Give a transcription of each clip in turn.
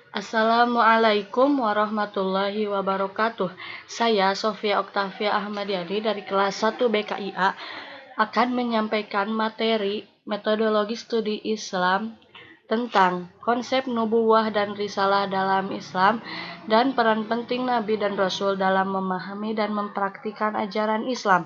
Assalamualaikum warahmatullahi wabarakatuh. Saya Sofia Oktavia Ahmadiani dari kelas 1 BKIA akan menyampaikan materi metodologi studi Islam tentang konsep nubuwah dan risalah dalam Islam dan peran penting Nabi dan Rasul dalam memahami dan mempraktikkan ajaran Islam.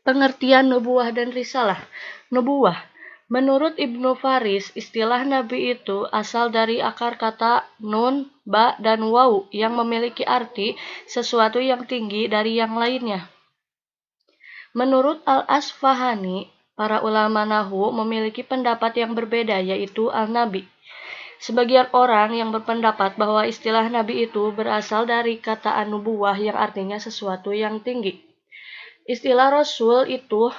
Pengertian nubuwah dan risalah. Nubuwah. Menurut Ibnu Faris, istilah nabi itu asal dari akar kata nun, ba, dan waw yang memiliki arti sesuatu yang tinggi dari yang lainnya. Menurut Al-Asfahani, para ulama Nahwu memiliki pendapat yang berbeda, yaitu al-nabi. Sebagian orang yang berpendapat bahwa istilah nabi itu berasal dari kata an-nubuwah yang artinya sesuatu yang tinggi. Istilah rasul itu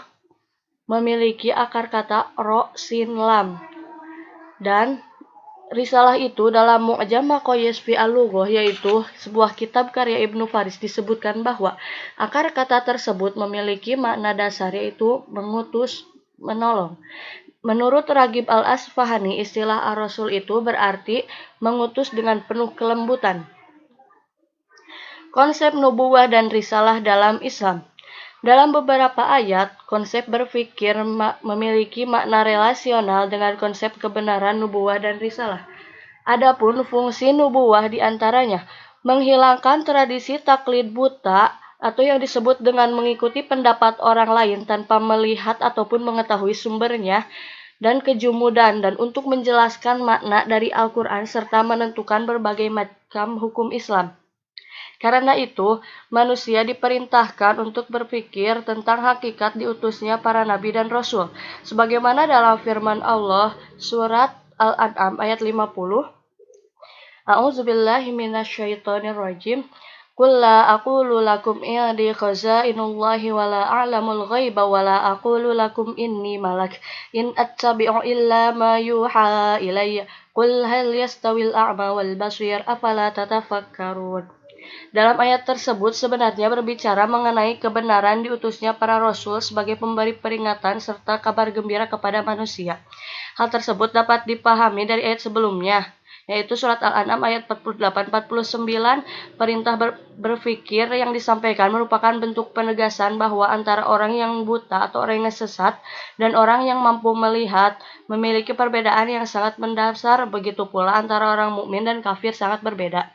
memiliki akar kata ro, sin, lam. Dan risalah itu dalam Mu'jam Maqayis fi al-Lughah, yaitu sebuah kitab karya Ibnu Faris, disebutkan bahwa akar kata tersebut memiliki makna dasar, yaitu mengutus, menolong. Menurut Ragib Al-Asfahani, istilah ar-rasul itu berarti mengutus dengan penuh kelembutan. Konsep nubuwah dan risalah dalam Islam. Dalam beberapa ayat, konsep berpikir memiliki makna relasional dengan konsep kebenaran nubuwah dan risalah. Adapun fungsi nubuwah diantaranya menghilangkan tradisi taklid buta atau yang disebut dengan mengikuti pendapat orang lain tanpa melihat ataupun mengetahui sumbernya, dan kejumudan, dan untuk menjelaskan makna dari Al-Quran serta menentukan berbagai macam hukum Islam. Karena itu, manusia diperintahkan untuk berpikir tentang hakikat diutusnya para nabi dan rasul. Sebagaimana dalam firman Allah, surat Al-An'am ayat 50, A'udzubillahi minasyaitonirrajim. Qul la aqulu lakum indi khazainullahi wa la a'lamul ghaiba wa la aqulu lakum inni malak in attabi'u illa ma yuha ilayya qul hal yastawil a'ma wal basir afala tatafakkarun. Dalam ayat tersebut sebenarnya berbicara mengenai kebenaran diutusnya para rasul sebagai pemberi peringatan serta kabar gembira kepada manusia. Hal tersebut dapat dipahami dari ayat sebelumnya, yaitu surat Al-An'am ayat 48-49. Perintah berpikir yang disampaikan merupakan bentuk penegasan bahwa antara orang yang buta atau orang yang sesat dan orang yang mampu melihat memiliki perbedaan yang sangat mendasar. Begitu pula antara orang mukmin dan kafir sangat berbeda.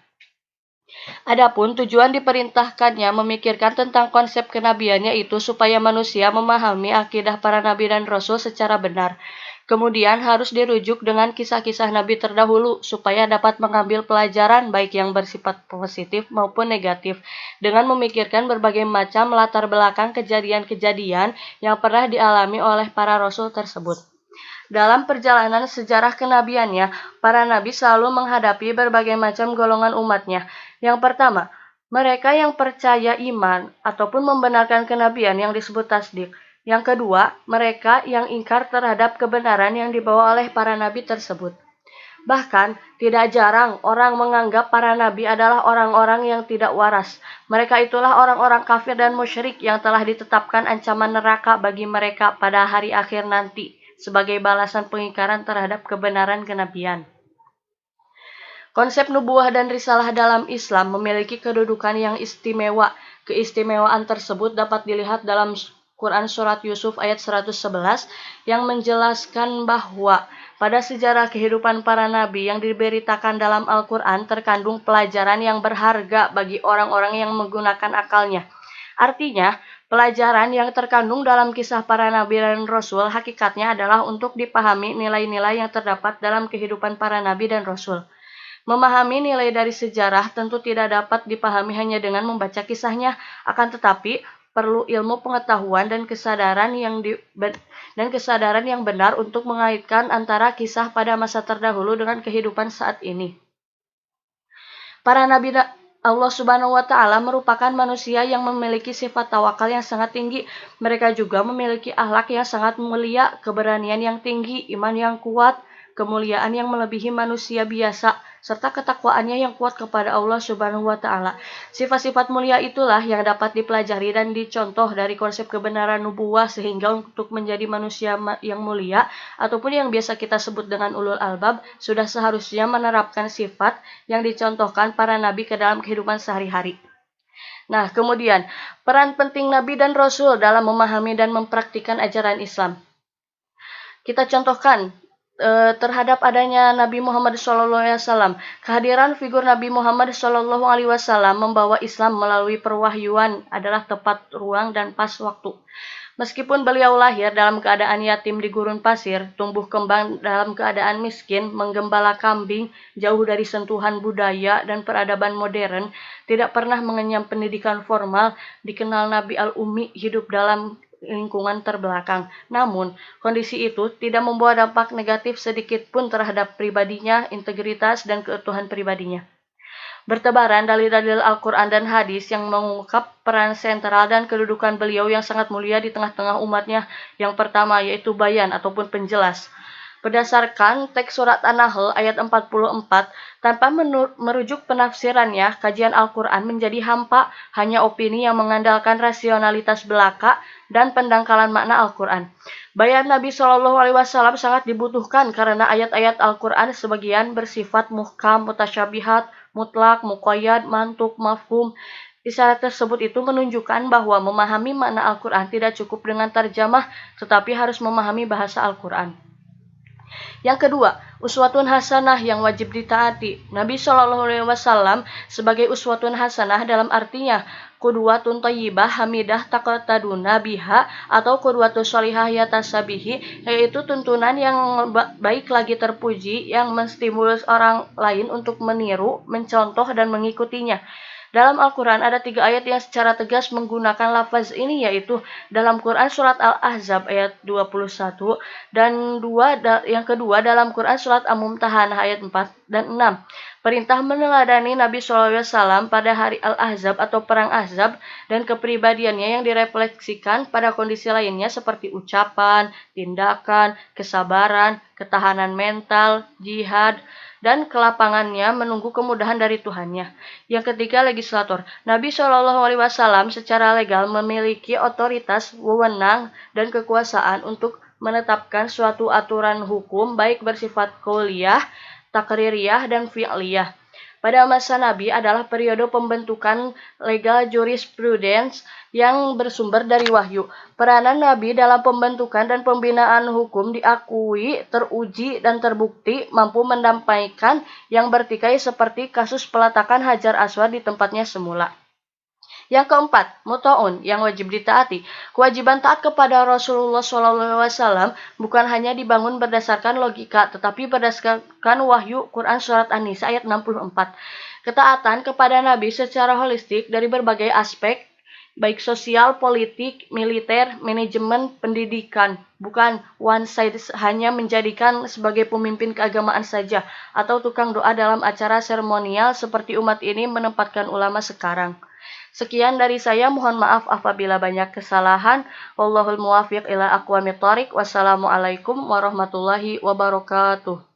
Adapun tujuan diperintahkannya memikirkan tentang konsep kenabiannya itu supaya manusia memahami akidah para nabi dan rasul secara benar. Kemudian harus dirujuk dengan kisah-kisah nabi terdahulu supaya dapat mengambil pelajaran baik yang bersifat positif maupun negatif dengan memikirkan berbagai macam latar belakang kejadian-kejadian yang pernah dialami oleh para rasul tersebut. Dalam perjalanan sejarah kenabiannya, para nabi selalu menghadapi berbagai macam golongan umatnya. Yang pertama, mereka yang percaya iman ataupun membenarkan kenabian yang disebut tasdik. Yang kedua, mereka yang ingkar terhadap kebenaran yang dibawa oleh para nabi tersebut. Bahkan, tidak jarang orang menganggap para nabi adalah orang-orang yang tidak waras. Mereka itulah orang-orang kafir dan musyrik yang telah ditetapkan ancaman neraka bagi mereka pada hari akhir nanti sebagai balasan pengingkaran terhadap kebenaran kenabian. Konsep nubuwah dan risalah dalam Islam memiliki kedudukan yang istimewa. Keistimewaan tersebut dapat dilihat dalam Quran Surat Yusuf ayat 111 yang menjelaskan bahwa pada sejarah kehidupan para nabi yang diberitakan dalam Al-Quran terkandung pelajaran yang berharga bagi orang-orang yang menggunakan akalnya. Artinya, pelajaran yang terkandung dalam kisah para nabi dan rasul hakikatnya adalah untuk dipahami nilai-nilai yang terdapat dalam kehidupan para nabi dan rasul. Memahami nilai dari sejarah tentu tidak dapat dipahami hanya dengan membaca kisahnya, akan tetapi perlu ilmu pengetahuan dan kesadaran yang benar untuk mengaitkan antara kisah pada masa terdahulu dengan kehidupan saat ini. Para nabi Allah Subhanahu wa Ta'ala merupakan manusia yang memiliki sifat tawakal yang sangat tinggi. Mereka juga memiliki akhlak yang sangat mulia, keberanian yang tinggi, iman yang kuat, kemuliaan yang melebihi manusia biasa, serta ketakwaannya yang kuat kepada Allah Subhanahu wa Ta'ala. Sifat-sifat mulia itulah yang dapat dipelajari dan dicontoh dari konsep kebenaran nubuwah, sehingga untuk menjadi manusia yang mulia ataupun yang biasa kita sebut dengan ulul albab, sudah seharusnya menerapkan sifat yang dicontohkan para nabi ke dalam kehidupan sehari-hari. Nah, kemudian peran penting nabi dan rasul dalam memahami dan mempraktikkan ajaran Islam. Kita contohkan terhadap adanya Nabi Muhammad SAW. Kehadiran figur Nabi Muhammad SAW membawa Islam melalui perwahyuan adalah tepat ruang dan pas waktu. Meskipun beliau lahir dalam keadaan yatim di gurun pasir, tumbuh kembang dalam keadaan miskin, menggembala kambing, jauh dari sentuhan budaya dan peradaban modern, tidak pernah mengenyam pendidikan formal, dikenal Nabi Al-Ummi, hidup dalam lingkungan terbelakang. Namun, kondisi itu tidak membawa dampak negatif sedikit pun terhadap pribadinya, integritas, dan keutuhan pribadinya. Bertebaran dalil-dalil Al-Quran dan hadis yang mengungkap peran sentral dan kedudukan beliau yang sangat mulia di tengah-tengah umatnya. Yang pertama yaitu bayan ataupun penjelas. Berdasarkan teks surat An-Nahl ayat 44, tanpa merujuk penafsirannya, kajian Al-Quran menjadi hampa, hanya opini yang mengandalkan rasionalitas belaka dan pendangkalan makna Al-Quran. Bayan Nabi SAW sangat dibutuhkan karena ayat-ayat Al-Quran sebagian bersifat muhkam, mutasyabihat, mutlak, muqayyad, mantuk, mafhum. Isyarat tersebut itu menunjukkan bahwa memahami makna Al-Quran tidak cukup dengan terjemah, tetapi harus memahami bahasa Al-Quran. Yang kedua, uswatun hasanah yang wajib ditaati. Nabi SAW sebagai uswatun hasanah dalam artinya qudwatun thayyibah hamidah taqtaduna biha atau qudwatun sholihah yatasabihi, yaitu tuntunan yang baik lagi terpuji yang menstimulus orang lain untuk meniru, mencontoh dan mengikutinya. Dalam Al-Quran ada 3 ayat yang secara tegas menggunakan lafaz ini, yaitu dalam Quran surat Al-Ahzab ayat 21 dan yang kedua dalam Quran surat Al-Mumtahanah ayat 4 dan 6. Perintah meneladani Nabi SAW pada hari Al-Ahzab atau Perang Ahzab dan kepribadiannya yang direfleksikan pada kondisi lainnya seperti ucapan, tindakan, kesabaran, ketahanan mental, jihad, dan kelapangannya menunggu kemudahan dari Tuhannya. Yang ketiga, legislator. Nabi SAW secara legal memiliki otoritas, wewenang, dan kekuasaan untuk menetapkan suatu aturan hukum baik bersifat qauliyah, takririyah, dan fi'liyah. Pada masa Nabi adalah periode pembentukan legal jurisprudence yang bersumber dari wahyu. Peranan Nabi dalam pembentukan dan pembinaan hukum diakui, teruji, dan terbukti mampu mendampaikan yang bertikai seperti kasus peletakan Hajar Aswad di tempatnya semula. Yang keempat, muta'un yang wajib ditaati. Kewajiban taat kepada Rasulullah SAW bukan hanya dibangun berdasarkan logika, tetapi berdasarkan wahyu Quran surat An-Nisa ayat 64. Ketaatan kepada Nabi secara holistik dari berbagai aspek, baik sosial, politik, militer, manajemen, pendidikan. Bukan one side hanya menjadikan sebagai pemimpin keagamaan saja, atau tukang doa dalam acara seremonial seperti umat ini menempatkan ulama sekarang. Sekian dari saya, mohon maaf apabila banyak kesalahan. Wallahul muwaffiq ila aqwamit thoriq. Wassalamualaikum warahmatullahi wabarakatuh.